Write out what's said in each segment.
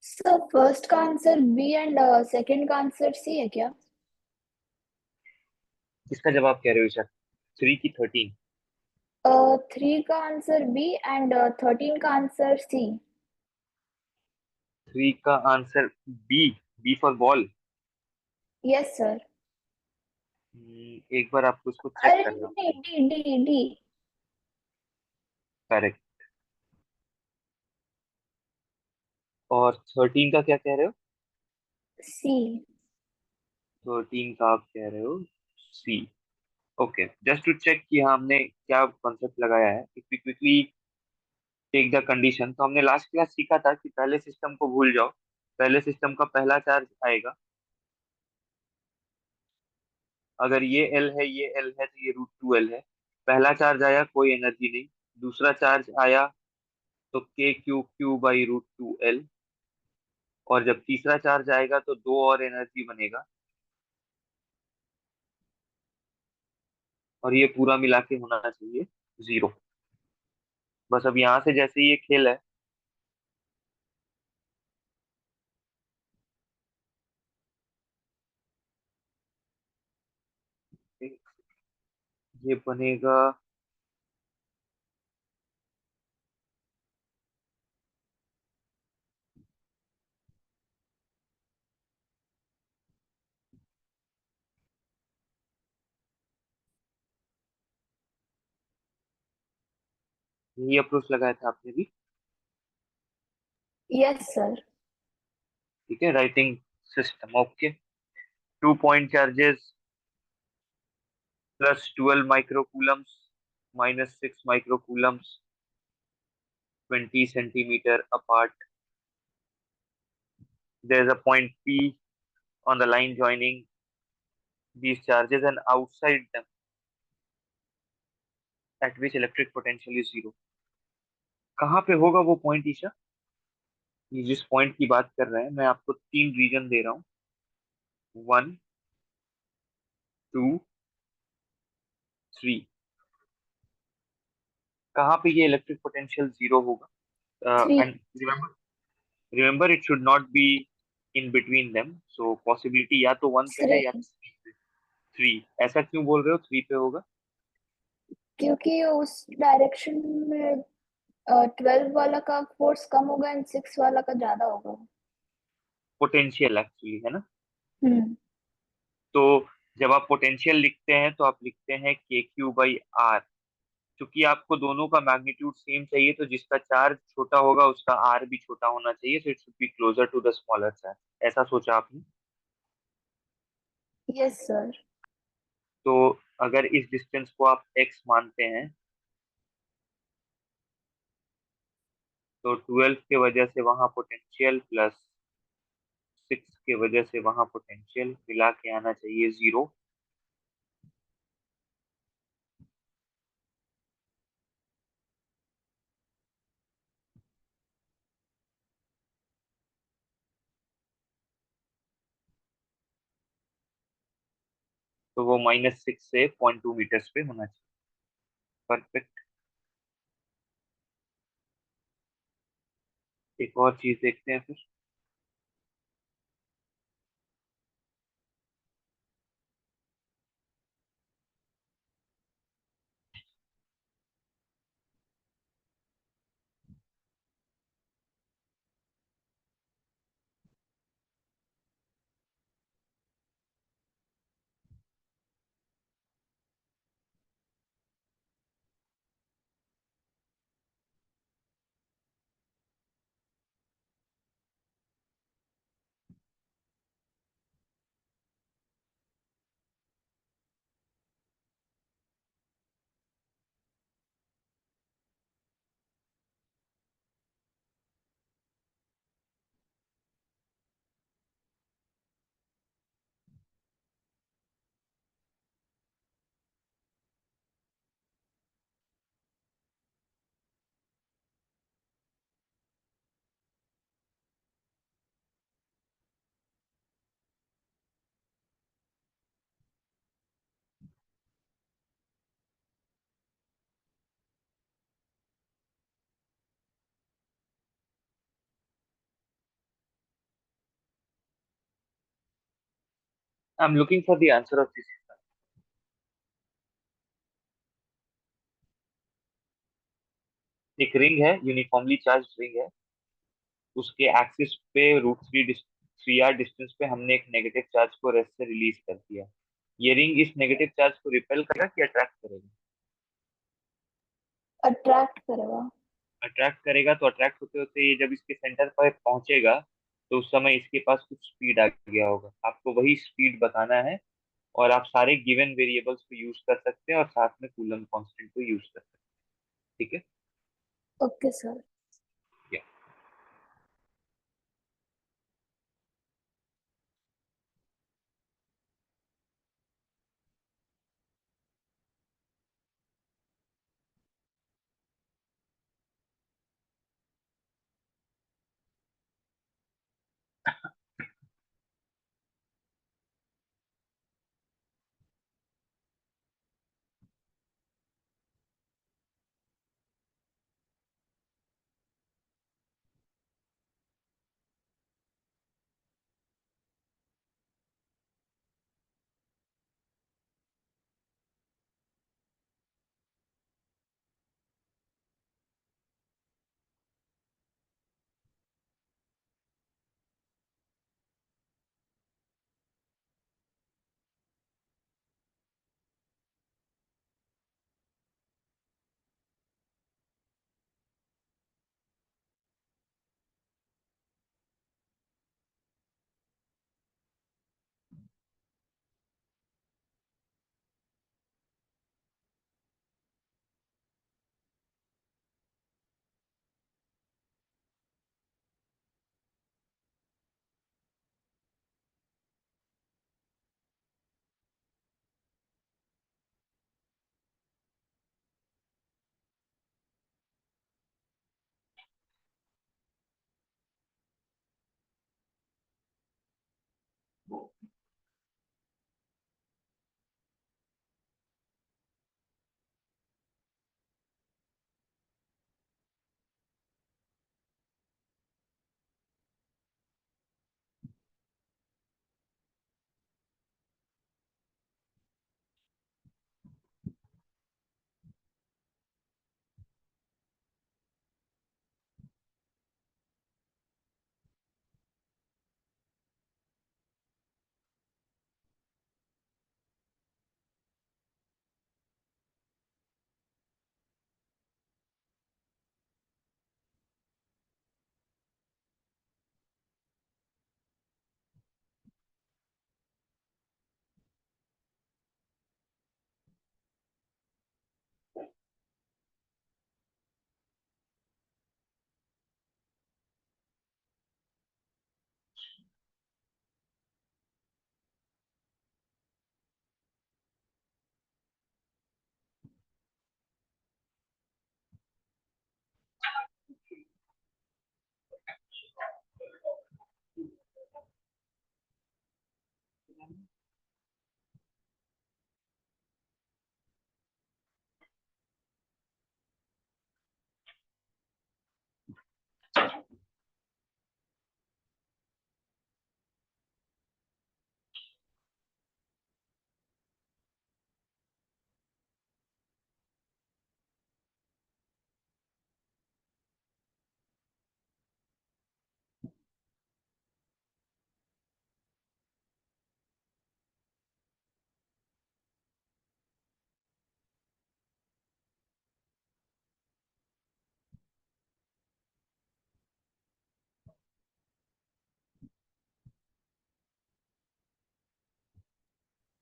Sir first का answer B and second का answer C है क्या? किसका जवाब कह रहे हो ईशा? 3 की 13? थ्री का आंसर बी एंड 13 का आंसर सी। 3 का answer B, B for ball. Yes sir. एक बार आपको इसको चेक अरे करना। D D D D. Correct. और 13 का क्या कह रहे हो? सी। 13 का आप कह रहे हो C. Okay, just to check कि हाँ हमने क्या कॉन्सेप्ट लगाया है, if we quickly take the condition. तो हमने लास्ट क्लास सीखा था कि पहले सिस्टम को भूल जाओ। पहले सिस्टम का पहला चार्ज आएगा, अगर ये एल है ये एल है तो ये √2 एल है। पहला चार्ज आया, कोई एनर्जी नहीं। दूसरा चार्ज आया तो के क्यू क्यू बाई √2 एल। और जब तीसरा चार्ज आएगा तो दो और एनर्जी बनेगा, और ये पूरा मिला के होना चाहिए 0। बस अब यहाँ से जैसे ये खेल है, ये बनेगा। ये अप्रोच लगाया था आपने भी। Yes sir. ठीक है, writing system okay. 2 point charges +12 माइक्रोकूलम्स -6 माइक्रोकूलम्स 20 centimetre apart. There is a point P on the line joining these charges, and outside them, at which electric potential is 0। कहाँ पे होगा वो पॉइंट ईशा? ये जिस पॉइंट की बात कर रहे हैं, मैं आपको 3 रीजन दे रहा हूँ। 1, 2, 3। कहाँ पे ये इलेक्ट्रिक पोटेंशियल 0 होगा? Three. And remember it should not be in between them, so possibility या तो 1 पे थ्री। है या 3। ऐसा क्यों बोल रहे हो 3 पे होगा? क्योंकि उस डायरेक्शन में 12 वाला का फोर्स कम होगा एंड 6 वाला का ज्यादा होगा। पोटेंशियल एक्चुअली है ना। हम्म। तो जब आप पोटेंशियल लिखते हैं तो आप लिखते हैं KQ/R। क्योंकि आपको दोनों का मैग्नीट्यूड सेम चाहिए, तो जिसका चार्ज छोटा होगा उसका आर भी छोटा होना चाहिए, so it should be closer to the smaller charge. ऐसा सोचा आपने। Yes sir. तो अगर इस डिस्टेंस को आप x मानते हैं, तो 12 के वजह से वहां पोटेंशियल +6 के वजह से वहां पोटेंशियल मिला के आना चाहिए 0। तो वो -6 से 0.2 मीटर्स पे होना चाहिए। परफेक्ट। एक और चीज देखते हैं फिर। I am looking for the answer of this. एक रिंग है, यूनिफॉर्मली चार्ज रिंग है, उसके एक्सिस पे √3 आर डिस्टेंस पे हमने एक नेगेटिव चार्ज को रेस्ट से रिलीज कर दिया। ये रिंग इस नेगेटिव चार्ज को रिपेल करेगा कि अट्रैक्ट करेगा? अट्रैक्ट करेगा। अट्रैक्ट करेगा, तो अट्रैक्ट होते होते ये जब इसके सेंटर पर पहुंचेगा तो उस समय इसके पास कुछ स्पीड आ गया होगा। आपको वही स्पीड बताना है, और आप सारे गिवन वेरिएबल्स को यूज कर सकते हैं और साथ में कूलम कांस्टेंट को यूज कर सकते हैं। ठीक है। Okay sir. Yeah.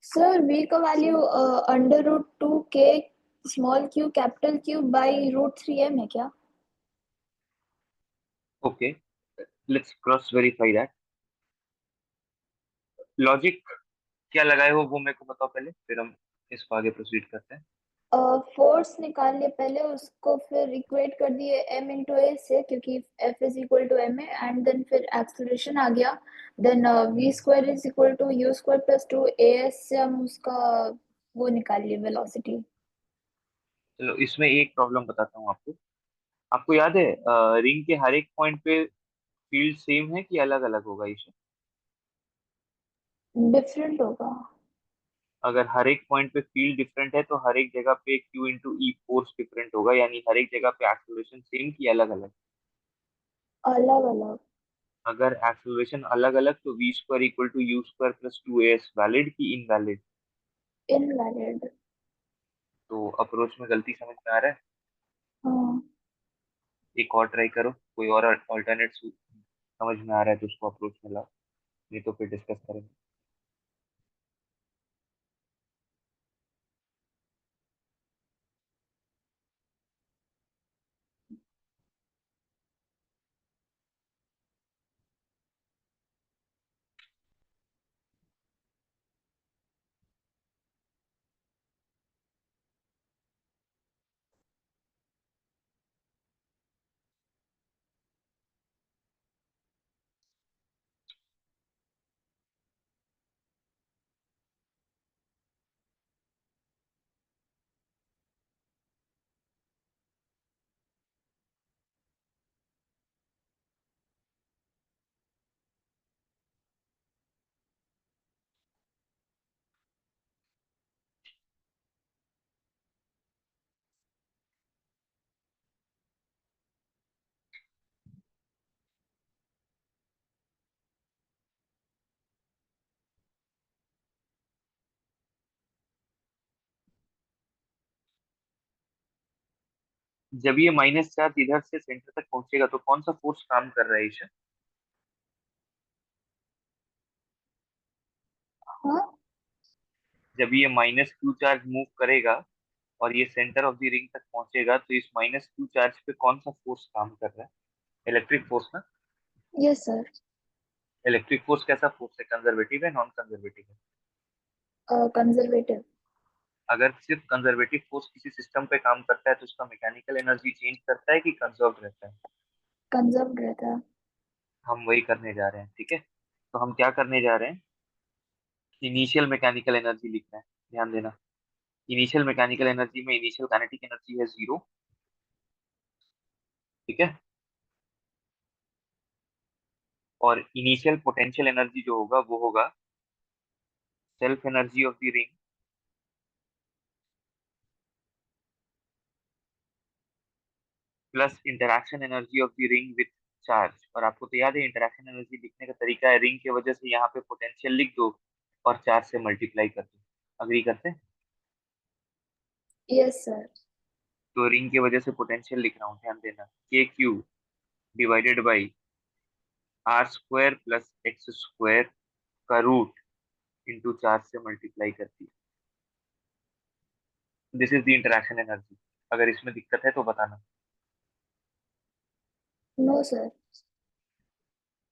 Sir V का value √2 k small q capital q by √3m है क्या? Okay, let's cross verify that. Logic क्या लगाए हो वो मेरे को बताओ पहले, फिर हम इसको आगे प्रोसीड करते हैं। फोर्स निकाल लिए पहले, उसको फिर इक्वेट कर दिए m इंटू ए से, क्योंकि F is equal to m है, एंड देन फिर एक्सलेरेशन आ गया। Then v² is equal to u²+2 as से हम उसका वो निकाल लिए वेलोसिटी। चलो इसमें एक प्रॉब्लम बताता हूँ आपको। आपको याद है रिंग के हर एक पॉइंट पे फील्ड सेम है कि अलग अलग होगा इसे? डिफरेंट होगा। अगर हर एक पॉइंट पे फील्ड डिफरेंट है तो हर एक जगह पे क्यू इंटू ई फोर्स डिफरेंट होगा, यानी हर एक जगह पे एक्सेलरेशन सेम की अलग अलग। अलग अलग। अगर एक्सेलरेशन अलग अलग तो V square equal to U square plus two A S, valid की इनवैलिड? इनवैलिड। तो अप्रोच में गलती समझ में आ रहा है? हाँ। एक और ट्राई करो, कोई और अल्टरनेट समझ में आ रहा है तो उसको अप्रोच में लाओ, नहीं तो फिर डिस्कस करेंगे। जब ये माइनस चार्ज इधर से सेंटर तक पहुंचेगा तो कौन सा फोर्स काम कर रहा है ईशा? हाँ। जब ये माइनस क्यू चार्ज मूव करेगा और ये सेंटर ऑफ द रिंग तक पहुंचेगा तो इस माइनस क्यू चार्ज पे कौन सा फोर्स काम कर रहा है? इलेक्ट्रिक फोर्स ना? Yes sir. इलेक्ट्रिक फोर्स कैसा फोर्स है, कंजर्वेटिव है नॉन कंजर्वेटिव है? कंजर्वेटिव। अगर सिर्फ कंजर्वेटिव फोर्स किसी सिस्टम पे काम करता है तो उसका मैकेनिकल एनर्जी चेंज करता है कि कंजर्व रहता है? कंजर्व्ड रहता है। हम वही करने जा रहे हैं, ठीक है। तो हम क्या करने जा रहे हैं, इनिशियल मैकेनिकल एनर्जी लिखना है। ध्यान देना, इनिशियल मैकेनिकल एनर्जी में इनिशियल काइनेटिक एनर्जी है 0, ठीक है। और इनिशियल पोटेंशियल एनर्जी जो होगा वो होगा self energy of the ring plus interaction energy of the ring with charge. और आपको तो याद है इंटरैक्शन एनर्जी लिखने का तरीका है, रिंग की वजह से यहाँ पे पोटेंशियल लिख दो और चार्ज से मल्टीप्लाई कर दो। अग्री करते हैं? Yes sir. तो रिंग की वजह से पोटेंशियल लिख रहा हूँ, ध्यान देना, K Q divided by R square plus X square का रूट इंटू चार्ज से मल्टीप्लाई करती है। This is the interaction energy. अगर इसमें दिक्कत है तो बताना। No sir.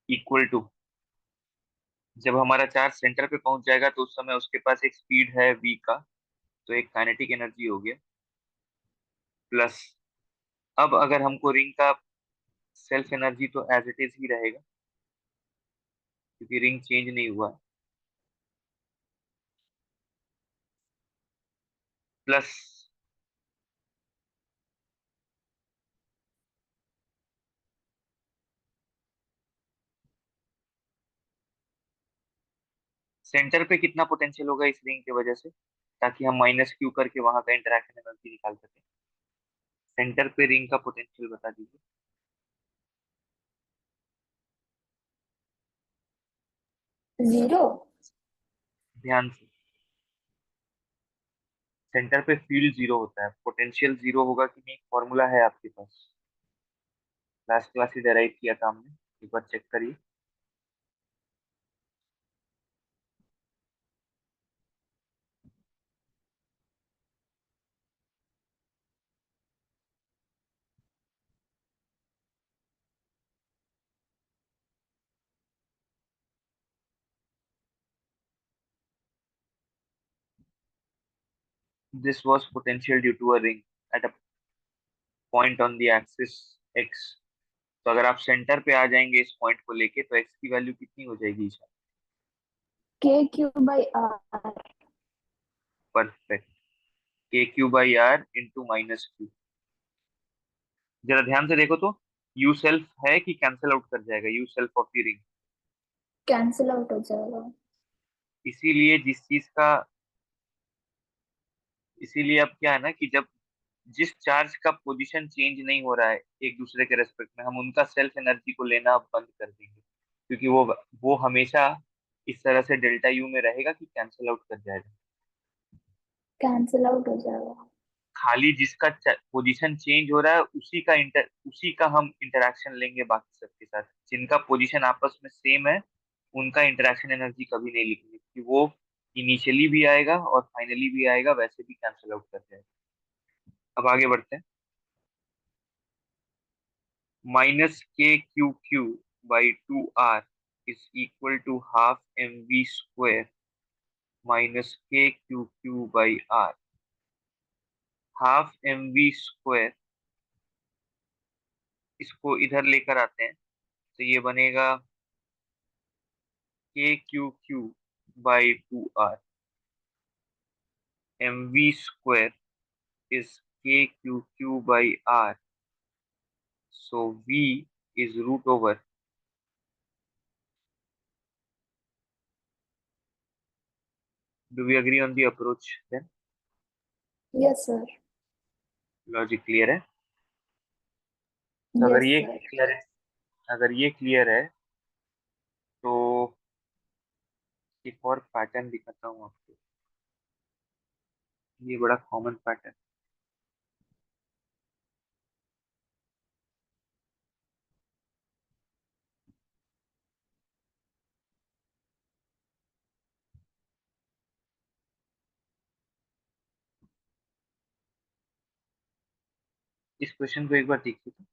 इक्वल टू, जब हमारा चार्ज सेंटर पे पहुंच जाएगा तो उस समय उसके पास एक स्पीड है v का, तो एक काइनेटिक एनर्जी हो गया, प्लस अब अगर हमको रिंग का सेल्फ एनर्जी तो एज इट इज ही रहेगा क्योंकि रिंग चेंज नहीं हुआ, प्लस सेंटर पे कितना पोटेंशियल होगा इस रिंग की वजह से, ताकि हम माइनस क्यू करके वहां का इंटरैक्शन एनर्जी निकाल सकें। सेंटर पे रिंग का पोटेंशियल बता दीजिए। जीरो। ध्यान से, सेंटर पे फील्ड जीरो होता है, पोटेंशियल जीरो होगा कि नहीं, फॉर्मूला है आपके पास, लास्ट क्लास ही डेराइव किया था हमने, एक बार चेक करिए। This was potential due to a ring at a point on the axis X. तो अगर आप सेंटर पे आ जाएंगे इस पॉइंट को लेके तो एक्स की वैल्यू कितनी हो जाएगी Isha? K Q by R. Perfect, K Q by R into minus Q. जरा ध्यान से देखो तो, यू सेल्फ है कि कैंसिल आउट कर जाएगा, you self of the ring? Cancel out हो जाएगा। इसीलिए जिस चीज का इसीलिए अब क्या है ना कि जब जिस चार्ज का पोजीशन चेंज नहीं हो रहा है एक दूसरे के रेस्पेक्ट में, हम उनका सेल्फ एनर्जी को लेना बंद कर देंगे, क्योंकि वो हमेशा इस तरह से डेल्टा यू में रहेगा कि कैंसिल आउट कर जाएगा। कैंसिल आउट हो जाएगा। खाली जिसका पोजीशन चेंज हो रहा है उसी का हम इंटरेक्शन लेंगे बाकी सबके साथ। जिनका पोजीशन आपस में सेम है उनका इंटरेक्शन एनर्जी कभी नहीं लिखेंगे, क्योंकि वो इनिशियली भी आएगा और फाइनली भी आएगा, वैसे भी कैंसिल आउट कर जाएगा। अब आगे बढ़ते हैं। Minus k q q by two r is equal to half m v square minus k q q by r. Half m v square, इसको इधर लेकर आते हैं तो ये बनेगा k q q by two r. M v square is k q q by r. So v is root over. Do we agree on the approach then? Yes sir. Logic clear है? तो yes sir. अगर ये clear है तो एक और pattern दिखाता हूँ आपको। ये बड़ा कॉमन पैटर्न। इस क्वेश्चन को एक बार देखिए तो।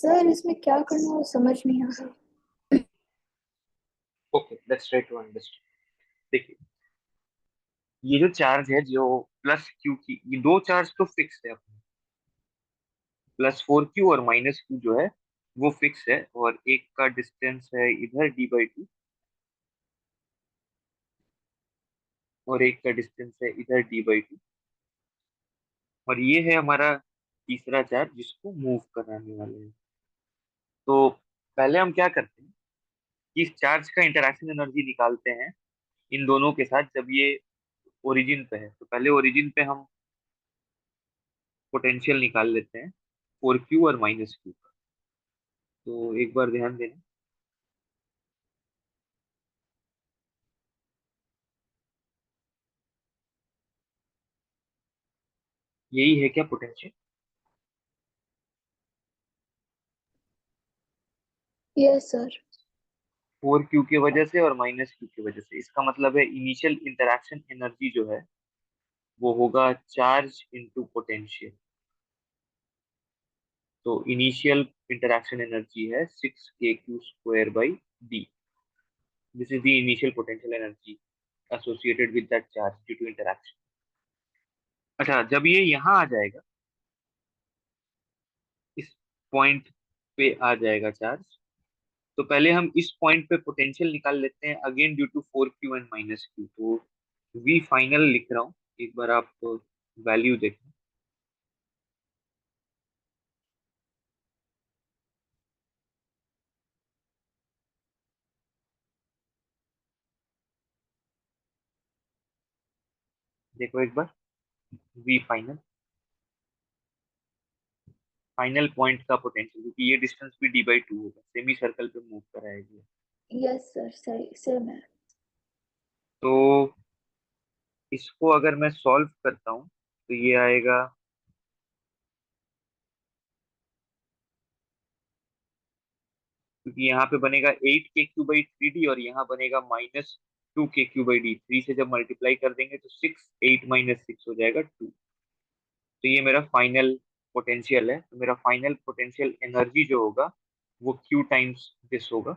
सर इसमें क्या करना है वो समझ नहीं आ रहा। Okay, let's try to understand. देखिए, ये जो चार्ज है, जो प्लस क्यू की, ये दो चार्ज तो फिक्स है अपने, +4Q और -Q जो है वो फिक्स है, और एक का डिस्टेंस है इधर d/2, और एक का डिस्टेंस है इधर d/2, और ये है हमारा तीसरा चार्ज जिसको मूव कराने वाले हैं। तो पहले हम क्या करते हैं कि इस चार्ज का इंटरेक्शन एनर्जी निकालते हैं इन दोनों के साथ, जब ये ओरिजिन पे है। तो पहले ओरिजिन पे हम पोटेंशियल निकाल लेते हैं, 4Q और -Q का। तो एक बार ध्यान देना, यही है क्या पोटेंशियल, यस सर। 4Q की वजह से और -Q की वजह से। इसका मतलब है इनिशियल इंटरेक्शन एनर्जी जो है वो होगा चार्ज इनटू पोटेंशियल। तो इनिशियल इंटरेक्शन एनर्जी है 6kq² dy। This is the initial potential energy associated with that charge due to interaction। अच्छा, जब ये यहाँ आ जाएगा, इस पॉइंट पे आ जाएगा चार्ज, तो पहले हम इस पॉइंट पे पोटेंशियल निकाल लेते हैं, again due to 4Q and -Q। तो वी फाइनल लिख रहा हूँ, एक बार आप वैल्यू देखें। देखो एक बार, वी फाइनल, फाइनल पॉइंट का पोटेंशियल, क्योंकि ये डिस्टेंस भी d/2 होगा, सेमी सर्कल पे मूव कराएगी। यस सर, सही सेम है। तो इसको अगर मैं सॉल्व करता हूँ तो ये आएगा, क्योंकि यहाँ पे बनेगा 8kq/3d और यहाँ बनेगा -2kq/d। 3 से जब मल्टीप्लाई कर देंगे तो 6, 8 - 6 हो जाएगा 2। तो ये मेरा फाइनल पोटेंशियल है। तो मेरा फाइनल पोटेंशियल एनर्जी जो होगा वो Q टाइम्स दिस होगा।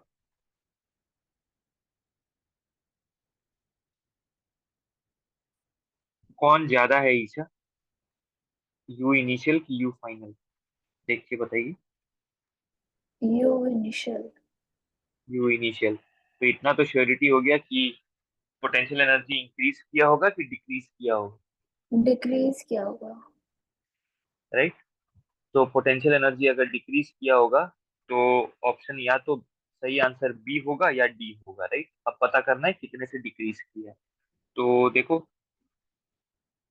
कौन ज्यादा है ईशा, यू इनिशियल की यू फाइनल, देख के बताइए। You initial. You initial. तो इतना तो श्योरिटी हो गया कि पोटेंशियल एनर्जी इंक्रीज किया होगा कि डिक्रीज किया होगा, डिक्रीज किया होगा। राइट। तो पोटेंशियल एनर्जी अगर डिक्रीज किया होगा तो ऑप्शन या तो सही आंसर बी होगा या डी होगा, राइट। अब पता करना है कितने से डिक्रीज किया है। तो देखो,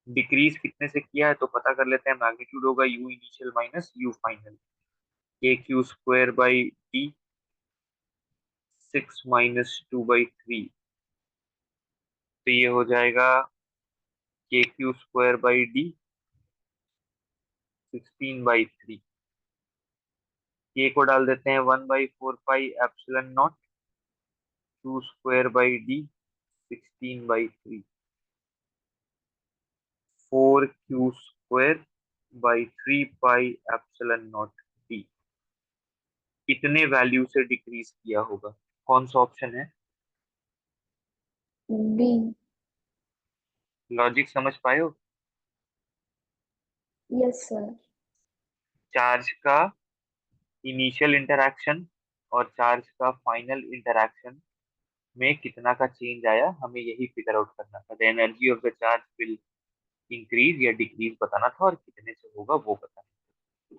डिक्रीज कितने से किया है तो पता कर लेते हैं। मैग्नीट्यूड होगा you initial minus you final, kq² dy, 6 - 2/3। तो ये हो जाएगा kq² dy, 16/3। के को डाल देते हैं 1/4πε0 q² dy, 16/3। 4q² /3πε0d कितने वैल्यू से डिक्रीज किया होगा, कौन सा ऑप्शन है। बी। लॉजिक समझ पाए हो। Yes sir. चार्ज का इनिशियल इंटरैक्शन और चार्ज का फाइनल इंटरैक्शन में कितना का चेंज आया, हमें यही फिगर आउट करना था। The energy of the charge will increase या डिक्रीज बताना था, और कितने से होगा वो बताना था।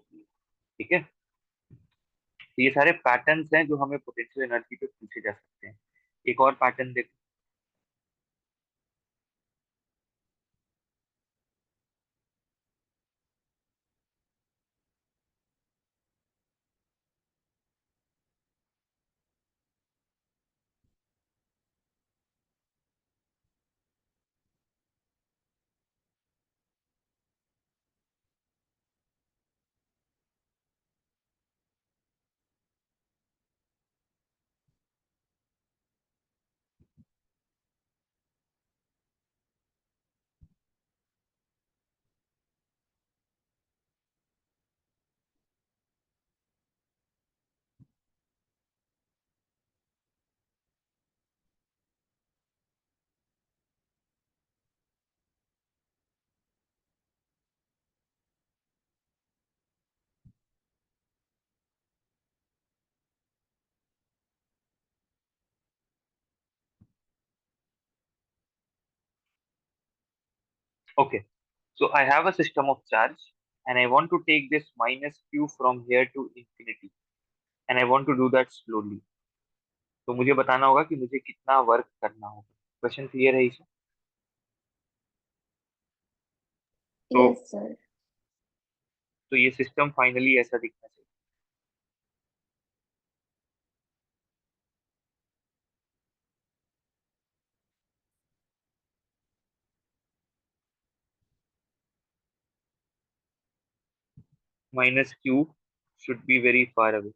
ठीक है। तो ये सारे पैटर्न्स हैं जो हमें पोटेंशियल एनर्जी पे पूछे जा सकते हैं। एक और पैटर्न देखो। Okay, so I have a system of charge and I want to take this minus q from here to infinity and I want to do that slowly. तो मुझे बताना होगा कि मुझे कितना वर्क करना होगा. क्वेश्चन क्लियर है इसे? तो यस सर. तो ये सिस्टम फाइनली ऐसा दिखना चाहिए. Minus Q should be very far away.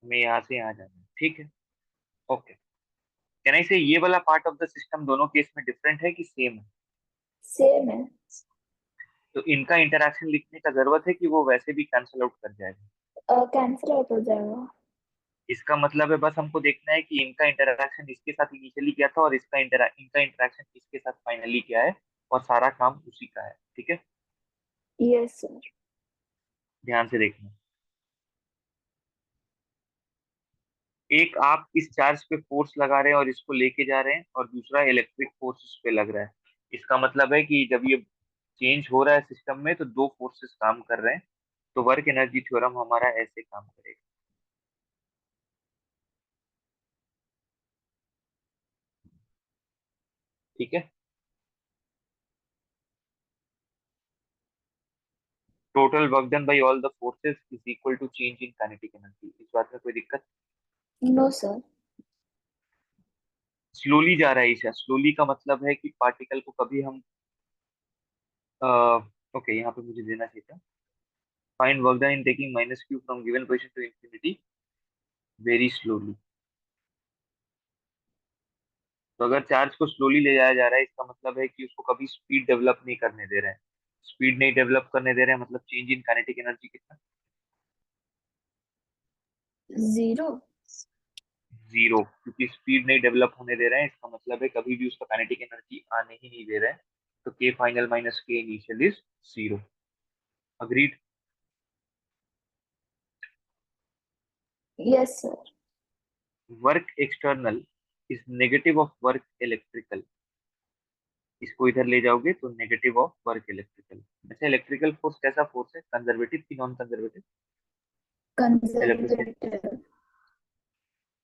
हमें यहाँ से यहाँ जाना है. ठीक है. ओके. कैन आई से ये वाला पार्ट ऑफ द सिस्टम दोनों केस में डिफरेंट है कि सेम है? सेम है. तो इनका इंटरेक्शन लिखने का जरूरत है कि वो वैसे भी कैंसिल आउट कर जाएगा? कैंसिल आउट हो जाएगा. इसका मतलब है बस हमको देखना है कि इनका इंटरेक्शन इसके साथ इनिशियली क्या था और इनका इंटरेक्शन इसके साथ फाइनली क्या है, और सारा काम उसी का है. ठीक है. Yes sir. ध्यान से देखना. एक आप इस चार्ज पे फोर्स लगा रहे हैं और इसको लेके जा रहे हैं, और दूसरा इलेक्ट्रिक फोर्स इस पे लग रहा है. इसका मतलब है कि जब ये चेंज हो रहा है सिस्टम में तो दो फोर्सेस काम कर रहे हैं. तो वर्क एनर्जी थ्योरम हमारा ऐसे काम करेगा. ठीक है. Total work done by all the forces is equal to change in kinetic energy. इस बात में कोई दिक्कत? No sir. स्लोली जा रहा है ईशा. स्लोली का मतलब है कि पार्टिकल को कभी हम ओके यहाँ पे मुझे देना चाहिए था. Find work done in taking minus Q from given position to infinity very slowly. तो अगर चार्ज को स्लोली ले जाया जा रहा है इसका मतलब है कि उसको कभी स्पीड डेवलप नहीं करने दे रहे हैं. स्पीड नहीं डेवलप करने दे रहे हैं मतलब चेंज इन काइनेटिक एनर्जी कितना? जीरो. जीरो. क्योंकि स्पीड नहीं डेवलप होने दे रहे हैं इसका मतलब है कभी भी उसका काइनेटिक एनर्जी आने ही नहीं दे रहे हैं. तो के final minus K initial is zero. Agreed? Yes sir. Work external is negative of work electrical. इसको इधर ले जाओगे तो नेगेटिव ऑफ वर्क इलेक्ट्रिकल. अच्छा, इलेक्ट्रिकल फोर्स कैसा फोर्स है? कंजर्वेटिव की नॉन कंजर्वेटिव? इलेक्ट्रिसिटी. कंजर्वेटिव.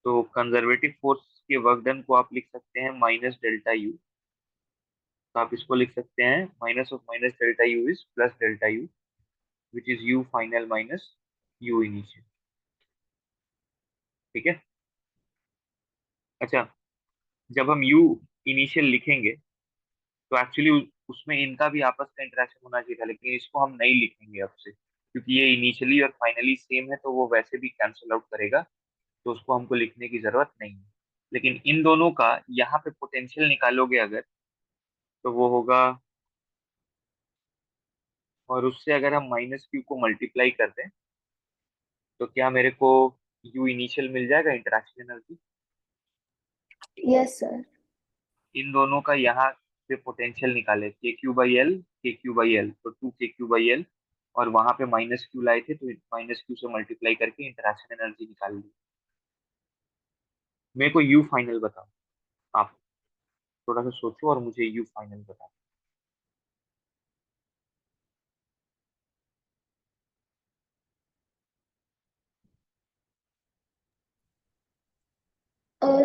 तो कंजर्वेटिव फोर्स के वर्क डन को आप लिख सकते हैं माइनस डेल्टा यू. तो आप इसको लिख सकते हैं minus of minus delta you is plus delta U which is you final minus U initial. ठीक है. अच्छा, जब हम यू इनिशियल लिखेंगे तो एक्चुअली उसमें इनका भी आपस का इंटरेक्शन होना चाहिए था, लेकिन इसको हम नहीं लिखेंगे अब से क्योंकि ये इनिशियली और फाइनली सेम है तो वो वैसे भी कैंसिल आउट करेगा. तो उसको हमको लिखने की जरूरत नहीं है. लेकिन इन दोनों का यहाँ पे पोटेंशियल निकालोगे अगर, तो वो होगा, और उससे अगर हम माइनस क्यू को मल्टीप्लाई कर दें तो क्या मेरे को यू इनिशियल मिल जाएगा इंटरेक्शन एनर्जी. Yes sir. इन दोनों का यहाँ पे पोटेंशियल निकाले के क्यू बाई एल तो two k Q by l, और वहां पे माइनस क्यू लाए थे तो माइनस क्यू से मल्टीप्लाई करके इंटरेक्शन एनर्जी निकाल ली. मेरे को यू फाइनल बताओ. आप थोड़ा सा सोचो और मुझे यू फाइनल बताओ.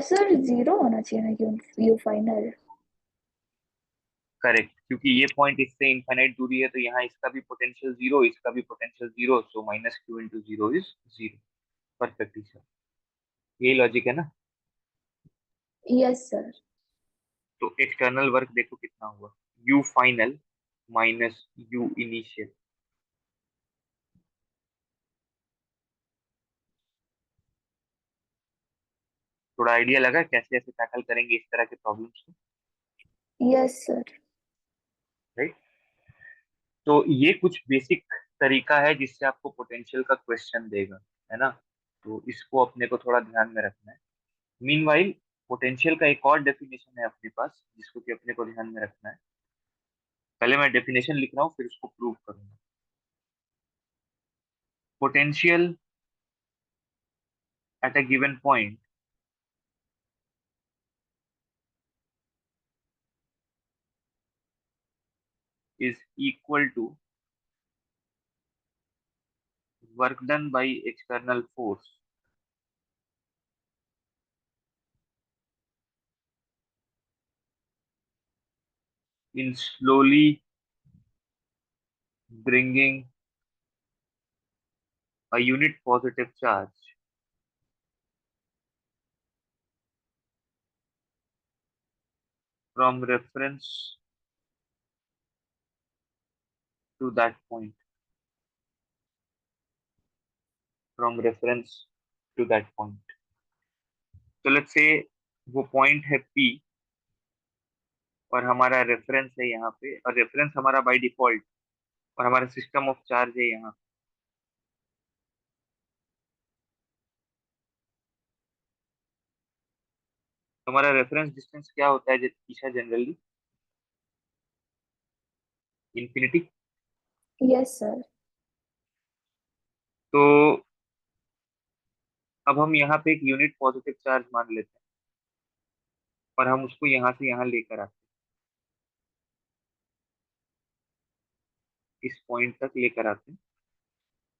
सर जीरो होना चाहिए ना, क्यों यू फाइनल. करेक्ट, क्योंकि ये पॉइंट इससे इनफाइनाइट दूरी है तो यहाँ इसका भी पोटेंशियल जीरो, इसका भी potential zero, so minus Q into zero is zero. Perfectly sir. यही लॉजिक है ना? Yes sir. तो एक्सटर्नल वर्क देखो कितना हुआ. You final minus U initial. थोड़ा आइडिया लगा कैसे ऐसे टैकल करेंगे इस तरह के प्रॉब्लम्स को? Yes sir. राइट. तो ये कुछ बेसिक तरीका है जिससे आपको पोटेंशियल का क्वेश्चन देगा, है ना? तो इसको अपने को थोड़ा ध्यान में रखना है. मीनवाइल पोटेंशियल का एक और डेफिनेशन है अपने पास जिसको कि अपने को ध्यान में रखना है. पहले मैं डेफिनेशन लिख रहा हूँ फिर उसको प्रूव करूंगा. Potential at a given point is equal to work done by external force in slowly bringing a unit positive charge from reference to that point, from reference to that point. तो let's say वो point है P और हमारा reference है यहाँ पे, और reference हमारा बाय डिफॉल्ट, और हमारा सिस्टम ऑफ चार्ज है यहाँ। तो हमारा रेफरेंस डिस्टेंस क्या होता है Isha generally? Infinity. Yes sir. तो अब हम यहाँ पे एक यूनिट पॉजिटिव चार्ज मान लेते हैं और हम उसको यहाँ से यहाँ लेकर आते हैं, इस पॉइंट तक लेकर आते हैं,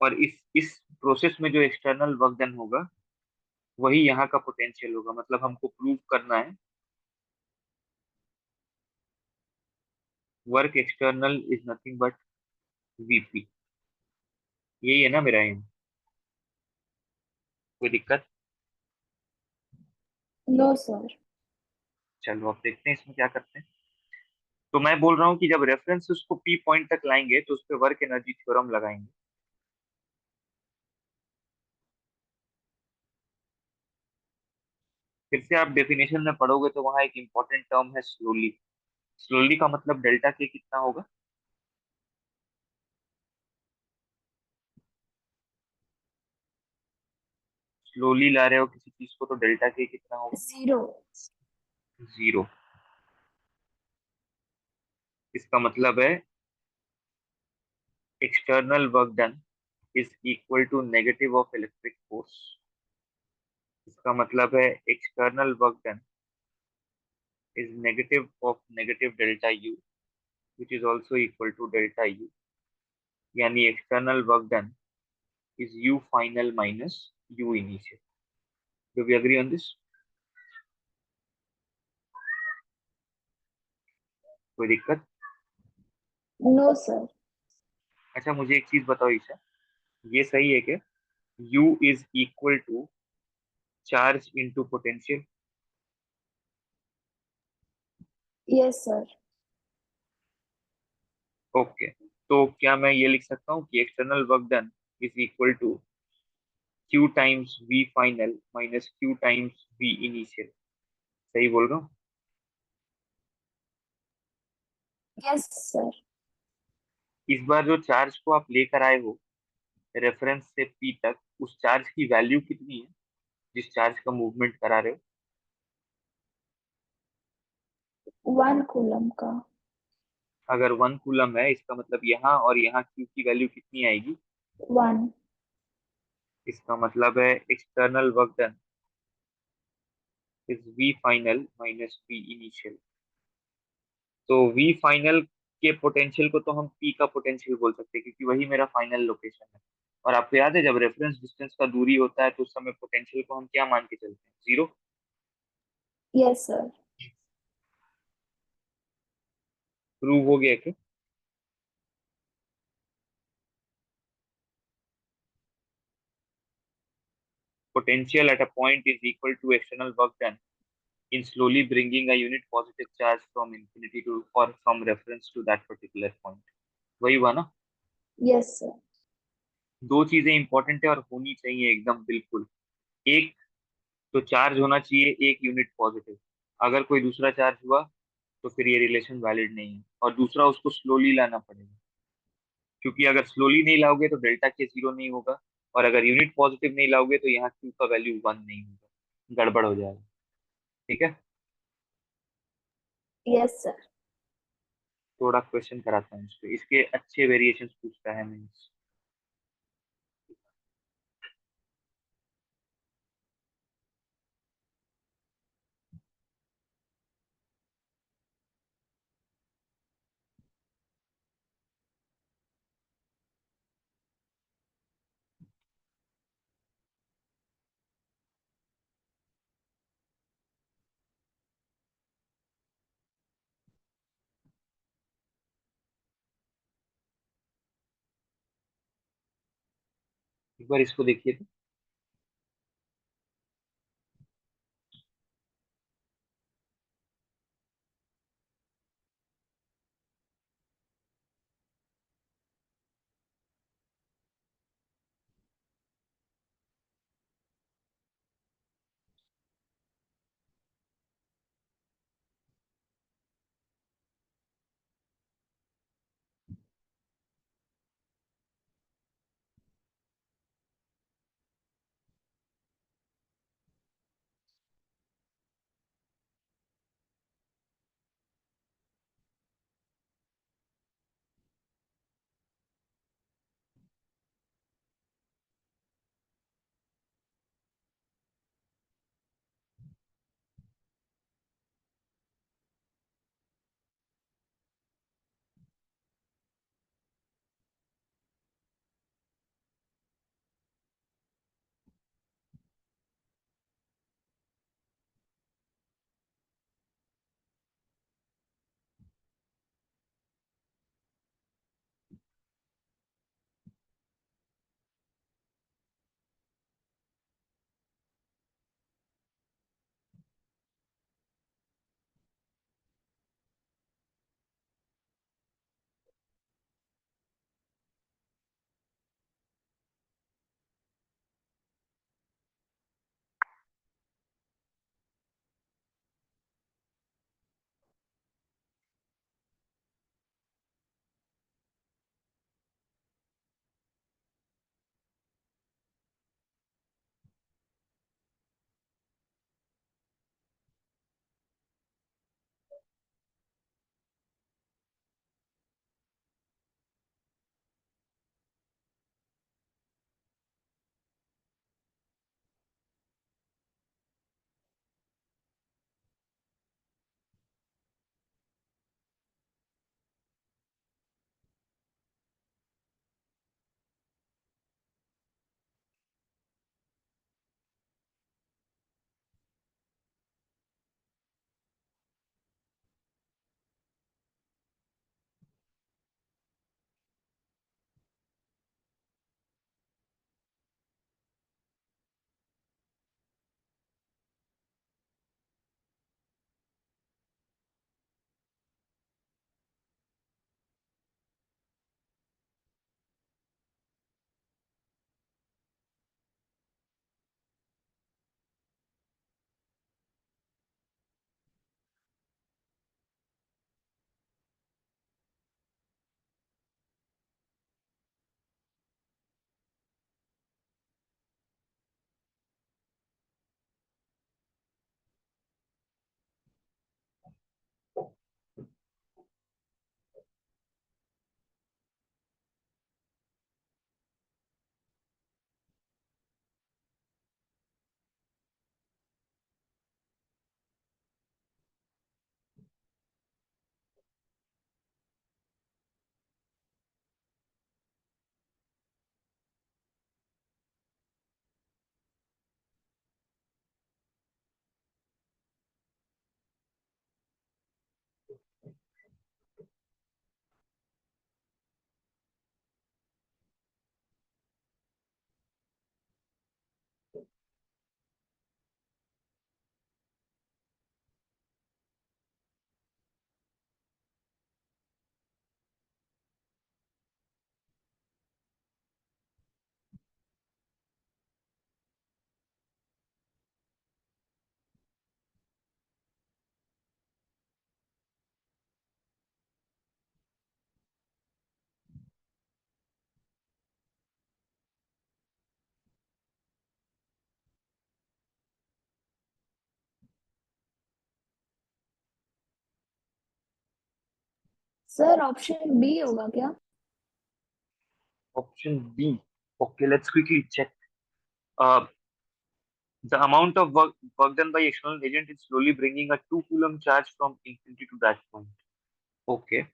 और इस प्रोसेस में जो एक्सटर्नल वर्क डन होगा वही यहाँ का पोटेंशियल होगा। मतलब हमको प्रूव करना है work external is nothing but VP. यही है ना मेरा एम? कोई दिक्कत? No sir. चलो अब देखते हैं इसमें क्या करते हैं। तो मैं बोल रहा हूँ कि जब रेफरेंस उसको पी पॉइंट तक लाएंगे तो उस पर वर्क एनर्जी थ्योरम लगाएंगे। फिर से आप डेफिनेशन में पढ़ोगे तो वहां एक इंपॉर्टेंट टर्म है स्लोली। स्लोली का मतलब डेल्टा के कितना होगा? स्लोली ला रहे हो किसी चीज को तो डेल्टा के कितना होगा? जीरो। जीरो। इसका मतलब है external work done is equal to negative of electric force. इसका मतलब है external work done is negative of negative delta U which is also equal to delta U. यानी external work done is u final minus u initial. Do we agree on this? कोई दिक्कत? No sir. अच्छा मुझे एक चीज बताओ ईशा, ये सही है क्या? u is equal to charge into potential. Yes sir. Okay, तो क्या मैं ये लिख सकता हूँ कि external work done is equal to q times v final minus q times v initial? सही बोल रहा हूँ? Yes sir. इस बार जो चार्ज को आप लेकर आए हो रेफरेंस से p तक, उस चार्ज की वैल्यू कितनी है जिस चार्ज का मूवमेंट करा रहे हो? 1 कूलम का। अगर 1 कूलम है इसका मतलब यहाँ और यहाँ q की वैल्यू कितनी आएगी? 1। इसका मतलब है external work done is v final minus v initial. तो v फाइनल के पोटेंशियल को तो हम p का पोटेंशियल बोल सकते हैं क्योंकि वही मेरा फाइनल लोकेशन है। और आपको याद है जब रेफरेंस डिस्टेंस का दूरी होता है तो उस समय पोटेंशियल को हम क्या मान के चलते हैं? जीरो। Yes sir. प्रूव हो गया क्या? Potential at a point is equal to external work done in slowly bringing a unit positive charge from infinity to or from reference to that particular point. वही हुआ ना? Yes sir. दो चीजें important है और होनी चाहिए एकदम बिल्कुल। एक तो चार्ज होना चाहिए एक यूनिट पॉजिटिव। अगर कोई दूसरा चार्ज हुआ तो फिर ये रिलेशन वैलिड नहीं है। और दूसरा उसको स्लोली लाना पड़ेगा, क्योंकि अगर स्लोली नहीं लाओगे तो डेल्टा के जीरो नहीं होगा, और अगर यूनिट पॉजिटिव नहीं लाओगे तो यहाँ क्यू का वैल्यू वन नहीं होगा, गड़बड़ हो जाएगा। ठीक है? Yes sir. थोड़ा क्वेश्चन कराता हूँ इसके इसके अच्छे वेरिएशन पूछता है मैं। एक बार इसको देखिए तो। सर ऑप्शन बी होगा क्या? Option B. Okay, let's quickly check. The amount of work done by external agent is slowly bringing a 2 coulomb charge from infinity to that point. Okay,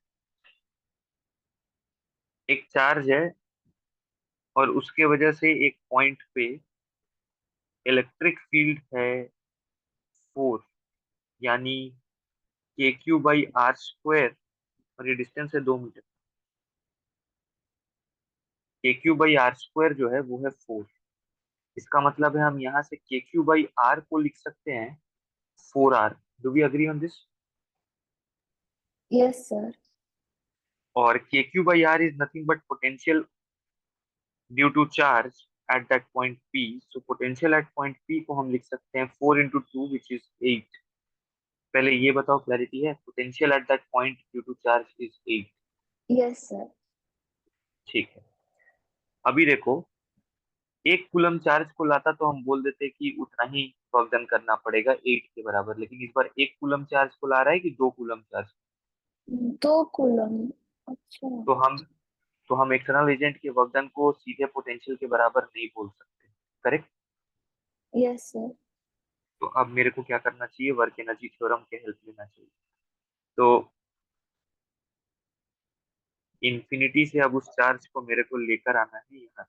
एक चार्ज है और उसके वजह से एक पॉइंट पे इलेक्ट्रिक फील्ड है 4, यानी KQ/R² और ये डिस्टेंस है 2 मीटर। के क्यू बाई आर स्क्वायर जो है वो है 4। इसका मतलब है हम यहाँ से के क्यू बाई आर को लिख सकते हैं 4 R. Do we agree on this? Yes sir. और K Q by R is nothing but potential due to charge at that point P. So potential at point P को हम लिख सकते हैं 4 into 2 विच इज 8। पहले ये बताओ, clarity है? Potential at that point due to charge is 8। Yes sir. ठीक है। अभी देखो, 1 कूलम चार्ज को लाता तो हम बोल देते कि उतना ही वर्क डन करना पड़ेगा 8 के बराबर, लेकिन इस बार 1 कूलम चार्ज को ला रहा है कि 2 कूलम चार्ज? 2 कूलम। अच्छा। तो हम एक्सटर्नल एजेंट के वर्क डन को सीधे पोटेंशियल के बराबर नहीं बोल सकते। करेक्ट? Yes sir. तो अब मेरे को क्या करना चाहिए? वर्क एनर्जी थ्योरम के हेल्प लेना चाहिए। तो इन्फिनिटी से अब उस चार्ज को मेरे को लेकर आना है यहाँ।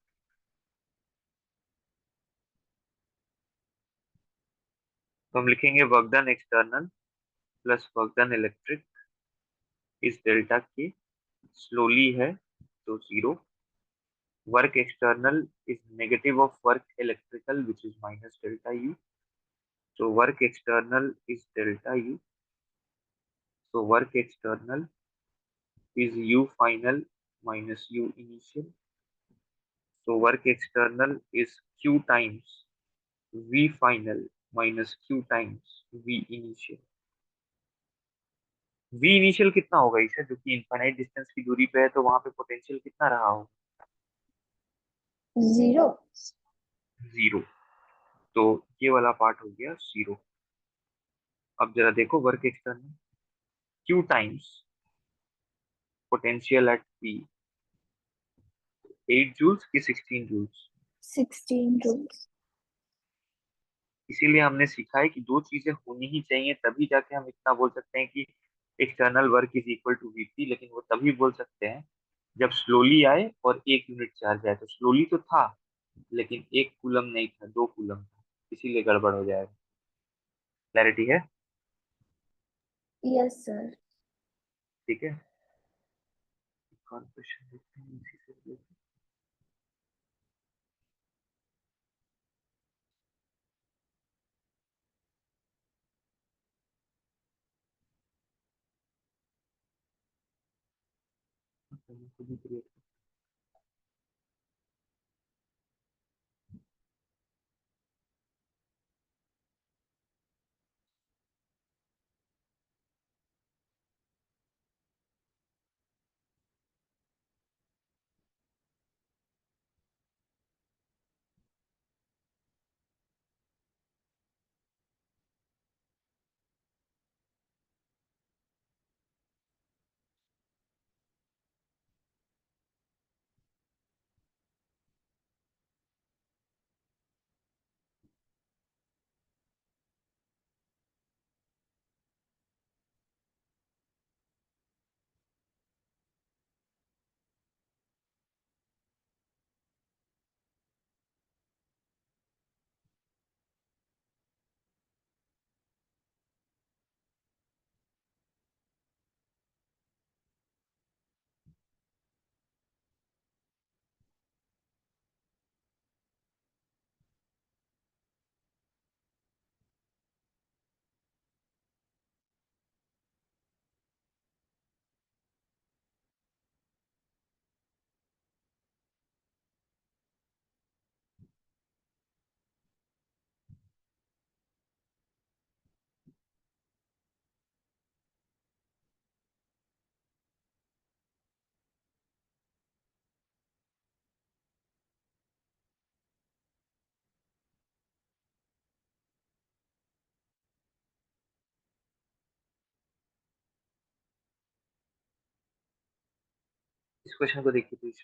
तो हम लिखेंगे work done external plus work done electric इस डेल्टा के। स्लोली है तो 0। Work external is negative of work electrical which is minus delta you. So work external is delta U. So work external is U final minus U initial. So work external is Q times V final minus Q times V initial. V initial कितना होगा इसे, जो कि infinite distance की दूरी पे है, तो वहां पे पोटेंशियल कितना रहा होगा? 0। 0। तो ये वाला पार्ट हो गया 0। अब जरा देखो work external, Q times potential at P, 8 joules की 16 जूल्स। 16 रूल्स। इसीलिए हमने सीखा है कि दो चीजें होनी ही चाहिए, तभी जाके हम इतना बोल सकते हैं कि external work is equal to VP. लेकिन वो तभी बोल सकते हैं जब स्लोली आए और 1 यूनिट चार्ज आए। तो स्लोली तो था, लेकिन 1 कूलम नहीं था, 2 कूलम था, इसीलिए गड़बड़ हो जाएगा। क्लैरिटी है? Yes sir. ठीक है। एक और क्वेश्चन देखते हैं इसी से related। खुद ही create इस क्वेश्चन को देखिए प्लीज।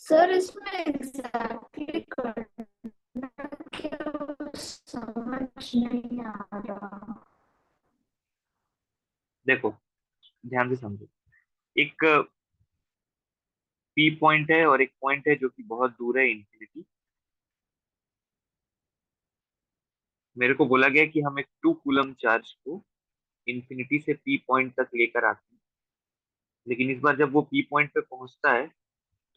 सर इसमें एग्जैक्टली करना क्या समझ नहीं आ रहा। देखो, ध्यान से समझो। एक पी पॉइंट है और एक पॉइंट है जो कि बहुत दूर है, इन्फिनिटी। मेरे को बोला गया कि हम एक 2 कूलम चार्ज को इन्फिनिटी से पी पॉइंट तक लेकर आते हैं, लेकिन इस बार जब वो पी पॉइंट पे पहुंचता है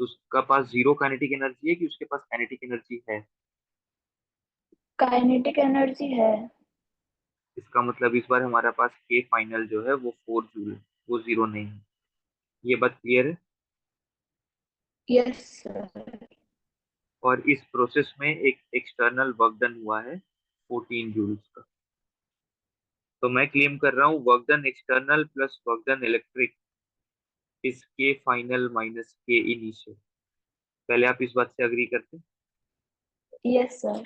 तो उसका पास जीरो काइनेटिक एनर्जी है कि उसके पास काइनेटिक एनर्जी है। काइनेटिक एनर्जी है। इसका मतलब इस बार हमारे पास के फाइनल जो है वो 4 जूल है, वो जीरो नहीं है। ये बात क्लियर है। Yes sir. और इस प्रोसेस में एक एक्सटर्नल वर्क डन हुआ है 14 जूल्स का। तो मैं क्लेम कर रहा हूँ work done external plus work done electric is K final minus K initial. पहले आप इस बात से अग्री करते हैं? Yes sir.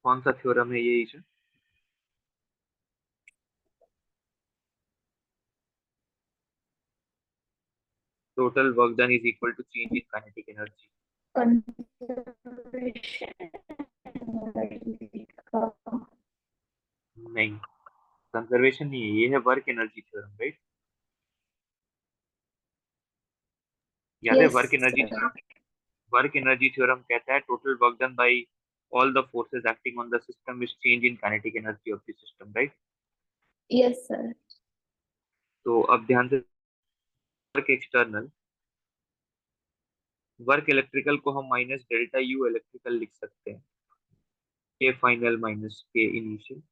कौन सा थ्योरम है ये Isha? Total work done is equal to change in kinetic energy. Conservation energy का। नहीं, कंजर्वेशन नहीं है, ये है वर्क एनर्जी थ्योरम, राइट? याद है yes work energy sir. Theorem? Work energy theorem कहता है total work done bye all the forces acting on the system is change in kinetic energy of the system, right? Yes sir. तो अब ध्यान से, work external, work electrical को हम minus delta you electrical लिख सकते हैं, K final minus K initial.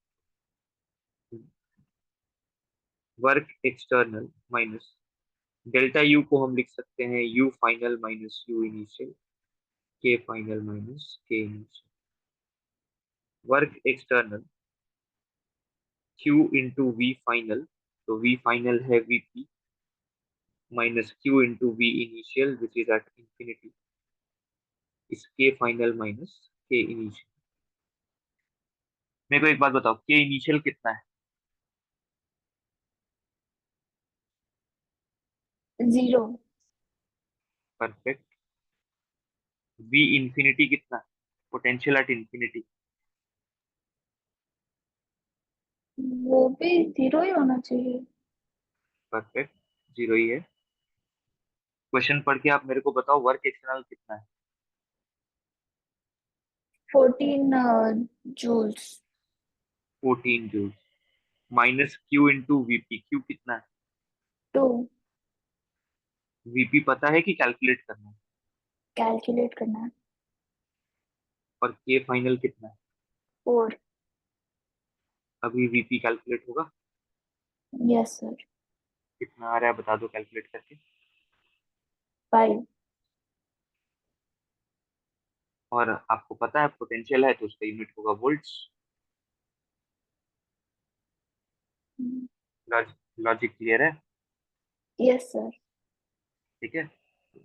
Work external minus delta U को हम लिख सकते हैं U final minus U initial, K final minus K initial. Work external Q into V final, तो वी फाइनल है VP minus Q into V initial which is at infinity, इस K final minus K initial. मेरे को एक बात बताओ, के initial कितना है? जीरो। परफेक्ट। वी इंफिनिटी कितना है? Potential at infinity. वो भी जीरो ही होना चाहिए। परफेक्ट, जीरो ही है। क्वेश्चन पढ़ के आप मेरे को बताओ वर्क एक्सटर्नल कितना है? 14 joules. 14 joule minus Q into VP, Q कितना है? टू। वीपी पता है कि कैलकुलेट करना है? कैलकुलेट करना है। और के फाइनल कितना है? फोर। अभी वीपी कैलकुलेट होगा? Yes sir. कितना आ रहा है बता दो कैलकुलेट करके। 5। और आपको पता है पोटेंशियल है तो उसका यूनिट होगा वोल्ट्स। लॉजिक क्लियर है? Yes sir. ठीक है।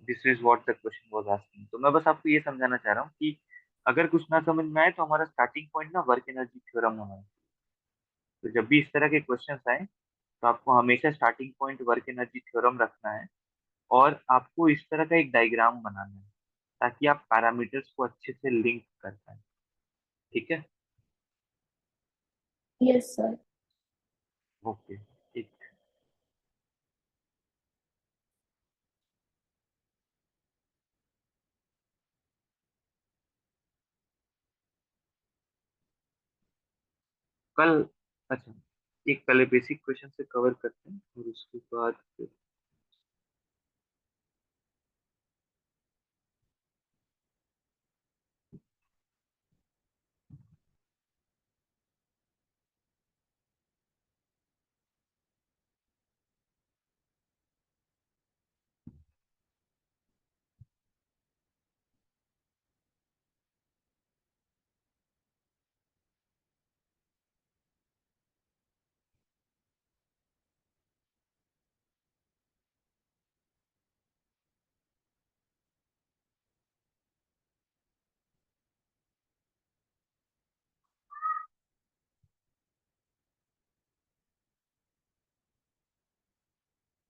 This is what the question was asking. तो मैं बस आपको ये समझाना चाह रहा हूँ कि अगर कुछ ना समझ में आए तो हमारा स्टार्टिंग पॉइंट ना वर्क एनर्जी थ्योरम होना है। तो जब भी इस तरह के क्वेश्चंस आए तो आपको हमेशा starting point work energy theorem रखना है, और आपको इस तरह का एक डायग्राम बनाना है ताकि आप पैरामीटर्स को अच्छे से लिंक कर पाए। ठीक है? Yes sir. ओके, ठीक। कल, अच्छा, एक पहले बेसिक क्वेश्चन से कवर करते हैं और उसके बाद फिर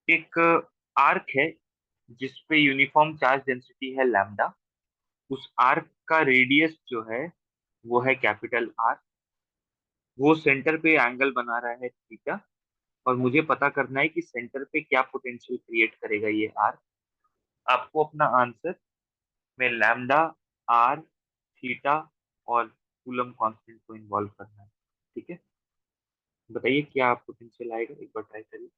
एक आर्क है जिस पे यूनिफॉर्म चार्ज डेंसिटी है लैम्डा, उस आर्क का रेडियस जो है वो है कैपिटल आर। वो सेंटर पे एंगल बना रहा है थीटा, और मुझे पता करना है कि सेंटर पे क्या पोटेंशियल क्रिएट करेगा ये आर्क। आपको अपना आंसर में लैम्डा, आर, थीटा और कूलम कांस्टेंट को इन्वॉल्व करना है। ठीक है, बताइए क्या पोटेंशियल आएगा, एक बार ट्राई करिए।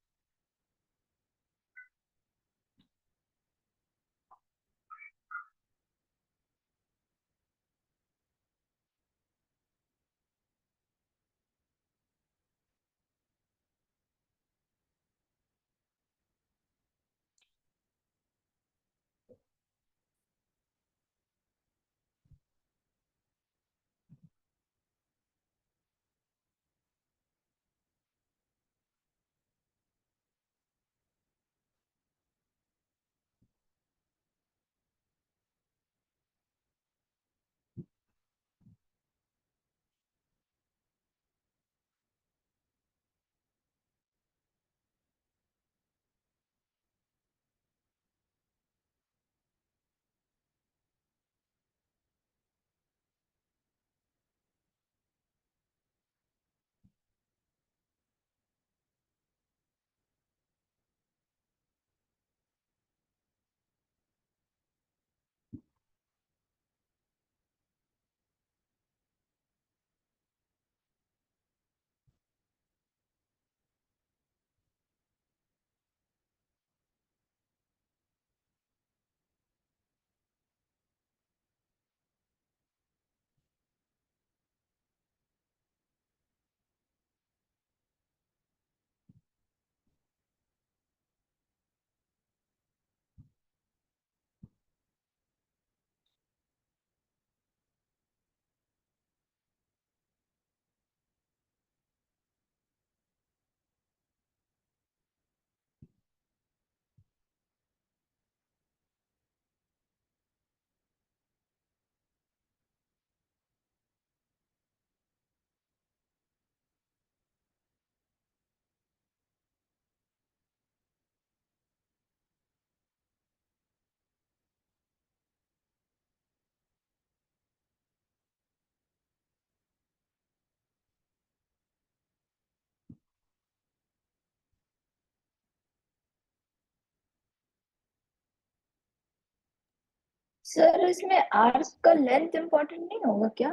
सर इसमें आर्क का लेंथ इम्पोर्टेंट नहीं होगा क्या?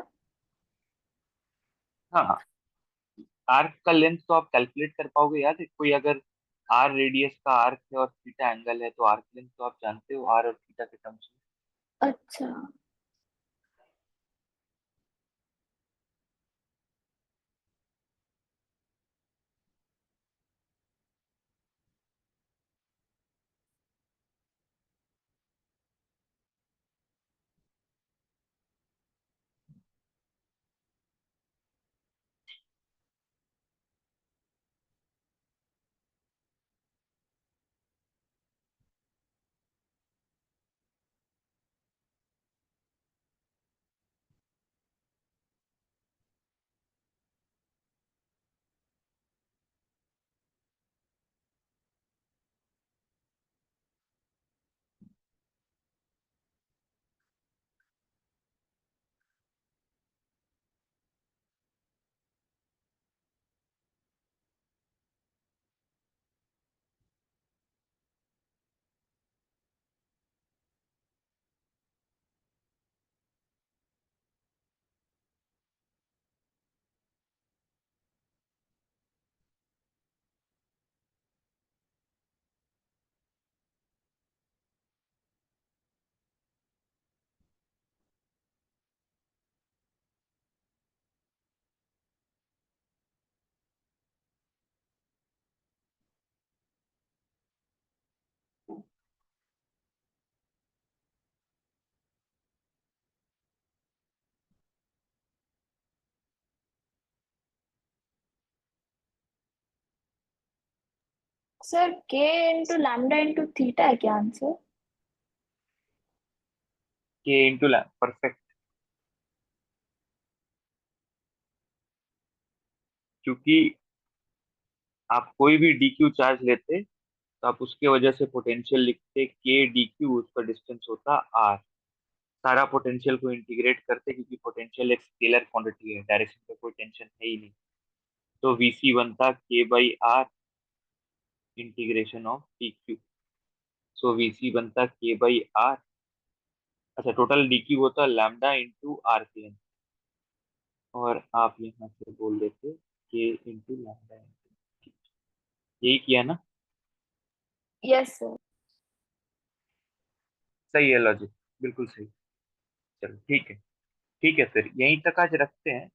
हाँ, आर्क का लेंथ तो आप कैलकुलेट कर पाओगे यार। कोई अगर आर रेडियस का आर्क है और थीटा एंगल है, तो आर्क लेंथ तो आप जानते हो आर और थीटा के टर्म्स में। अच्छा। सर के इंटू लैम्डा इंटू थीटा है क्या आंसर? के इंटू लैम, परफेक्ट। क्योंकि आप कोई भी डी क्यू चार्ज लेते तो आप उसके वजह से पोटेंशियल लिखते के डी क्यू, उसका डिस्टेंस होता आर। सारा पोटेंशियल को इंटीग्रेट करते, क्योंकि पोटेंशियल एक स्केलर क्वांटिटी है, डायरेक्शन का कोई टेंशन है ही नहीं। तो वीसी बनता K by R integration of D Q. So VC बनता के बाई आर। अच्छा, टोटल डी क्यू होता लैम्डा इंटू आर के एन, और आप यहाँ से बोल देते के इंटू लैम्डा। यही किया ना? Yes sir. सही है लॉजिक, बिल्कुल सही। चलो ठीक है। ठीक है, फिर यहीं तक आज रखते हैं।